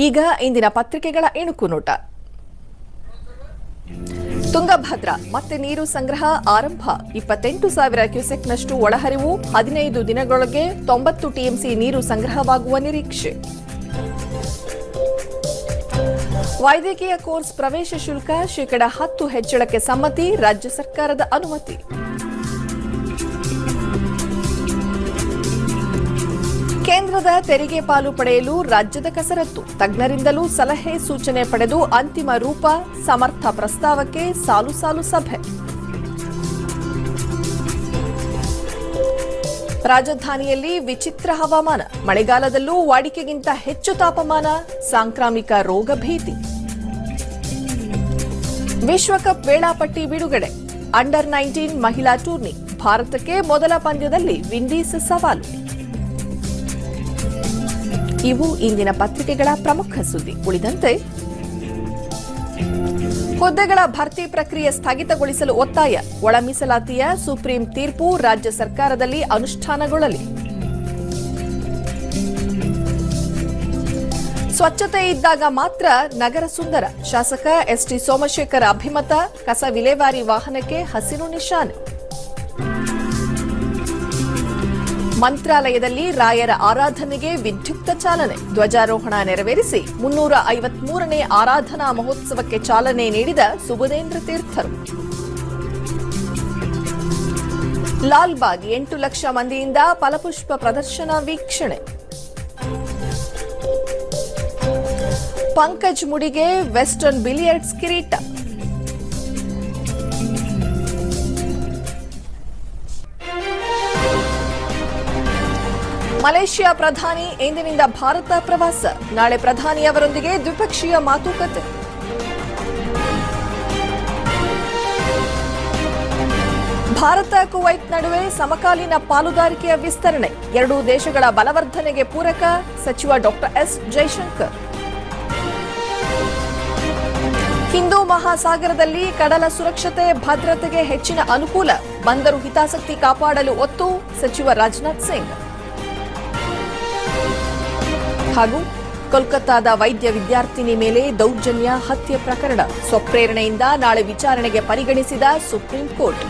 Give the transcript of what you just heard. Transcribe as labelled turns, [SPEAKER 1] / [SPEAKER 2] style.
[SPEAKER 1] ಈಗ ಇಂದಿನ ಪತ್ರಿಕೆಗಳ ಇಣುಕು ನೋಟ. ತುಂಗಭದ್ರಾ ಮತ್ತೆ ನೀರು ಸಂಗ್ರಹ ಆರಂಭ. 28,000 ಕ್ಯೂಸೆಕ್ನಷ್ಟು ಒಳಹರಿವು. 15 ದಿನಗಳೊಳಗೆ 90 ಟಿಎಂಸಿ ನೀರು ಸಂಗ್ರಹವಾಗುವ ನಿರೀಕ್ಷೆ. ವೈದ್ಯಕೀಯ ಕೋರ್ಸ್ ಪ್ರವೇಶ ಶುಲ್ಕ ಶೇಕಡ 10 ಹೆಚ್ಚಳಕ್ಕೆ ಸಮ್ಮತಿ. ರಾಜ್ಯ ಸರ್ಕಾರದ ಅನುಮತಿ. ಕೇಂದ್ರದ ತೆರಿಗೆ ಪಾಲು ಪಡೆಯಲು ರಾಜ್ಯದ ಕಸರತ್ತು. ತಜ್ಞರಿಂದಲೂ ಸಲಹೆ ಸೂಚನೆ ಪಡೆದು ಅಂತಿಮ ರೂಪ. ಸಮರ್ಥ ಪ್ರಸ್ತಾವಕ್ಕೆ ಸಾಲು ಸಾಲು ಸಭೆ. ರಾಜಧಾನಿಯಲ್ಲಿ ವಿಚಿತ್ರ ಹವಾಮಾನ. ಮಳೆಗಾಲದಲ್ಲೂ ವಾಡಿಕೆಗಿಂತ ಹೆಚ್ಚು ತಾಪಮಾನ. ಸಾಂಕ್ರಾಮಿಕ ರೋಗ ಭೀತಿ. ವಿಶ್ವಕಪ್ ವೇಳಾಪಟ್ಟಿ ಬಿಡುಗಡೆ. ಅಂಡರ್ 19 ಮಹಿಳಾ ಟೂರ್ನಿ. ಭಾರತಕ್ಕೆ ಮೊದಲ ಪಂದ್ಯದಲ್ಲಿ ವಿಂಡೀಸ್ ಸವಾಲು. ಇವು ಇಂದಿನ ಪತ್ರಿಕೆಗಳ ಪ್ರಮುಖ ಸುದ್ದಿ. ಉಳಿದಂತೆ ಹುದ್ದೆಗಳ ಭರ್ತಿ ಪ್ರಕ್ರಿಯೆ ಸ್ಥಗಿತಗೊಳಿಸಲು ಒತ್ತಾಯ. ಒಳ ಮೀಸಲಾತಿಯ ಸುಪ್ರೀಂ ತೀರ್ಪು ರಾಜ್ಯ ಸರ್ಕಾರದಲ್ಲಿ ಅನುಷ್ಠಾನಗೊಳ್ಳಲಿ. ಸ್ವಚ್ಛತೆ ಇದ್ದಾಗ ಮಾತ್ರ ನಗರ ಸುಂದರ. ಶಾಸಕ ಎಸ್ಟಿ ಸೋಮಶೇಖರ್ ಅಭಿಮತ. ಕಸ ವಿಲೇವಾರಿ ವಾಹನಕ್ಕೆ ಹಸಿರು ನಿಶಾನೆ. ಮಂತ್ರಾಲಯದಲ್ಲಿ ರಾಯರ ಆರಾಧನೆಗೆ ವಿದ್ಯುಕ್ತ ಚಾಲನೆ. ಧ್ವಜಾರೋಹಣ ನೆರವೇರಿಸಿ 353ನೇ ಆರಾಧನಾ ಮಹೋತ್ಸವಕ್ಕೆ ಚಾಲನೆ ನೀಡಿದ ಸುಬುಧೇಂದ್ರ ತೀರ್ಥರು. ಲಾಲ್ಬಾಗ್ 8 ಲಕ್ಷ ಮಂದಿಯಿಂದ ಫಲಪುಷ್ಪ ಪ್ರದರ್ಶನ ವೀಕ್ಷಣೆ. ಪಂಕಜ್ ಮುಡಿಗೆ ವೆಸ್ಟರ್ನ್ ಬಿಲಿಯರ್ಡ್ಸ್ ಕಿರೀಟ. ಮಲೇಷ್ಯಾ ಪ್ರಧಾನಿ ಇಂದಿನಿಂದ ಭಾರತ ಪ್ರವಾಸ. ನಾಳೆ ಪ್ರಧಾನಿಯವರೊಂದಿಗೆ ದ್ವಿಪಕ್ಷೀಯ ಮಾತುಕತೆ. ಭಾರತ ಕುವೈತ್ ನಡುವೆ ಸಮಕಾಲೀನ ಪಾಲುದಾರಿಕೆಯ ವಿಸ್ತರಣೆ. ಎರಡೂ ದೇಶಗಳ ಬಲವರ್ಧನೆಗೆ ಪೂರಕ. ಸಚಿವ ಡಾಕ್ಟರ್ ಎಸ್ ಜೈಶಂಕರ್. ಹಿಂದೂ ಮಹಾಸಾಗರದಲ್ಲಿ ಕಡಲ ಸುರಕ್ಷತೆ ಭದ್ರತೆಗೆ ಹೆಚ್ಚಿನ ಅನುಕೂಲ. ಬಂದರು ಹಿತಾಸಕ್ತಿ ಕಾಪಾಡಲು ಒತ್ತು. ಸಚಿವ ರಾಜನಾಥ್ ಸಿಂಗ್. ಹಾಗೂ ಕೋಲ್ಕತ್ತಾದ ವೈದ್ಯ ವಿದ್ಯಾರ್ಥಿನಿ ಮೇಲೆ ದೌರ್ಜನ್ಯ ಹತ್ಯೆ ಪ್ರಕರಣ ಸ್ವಪ್ರೇರಣೆಯಿಂದ ನಾಳೆ ವಿಚಾರಣೆಗೆ ಪರಿಗಣಿಸಿದ ಸುಪ್ರೀಂ ಕೋರ್ಟ್.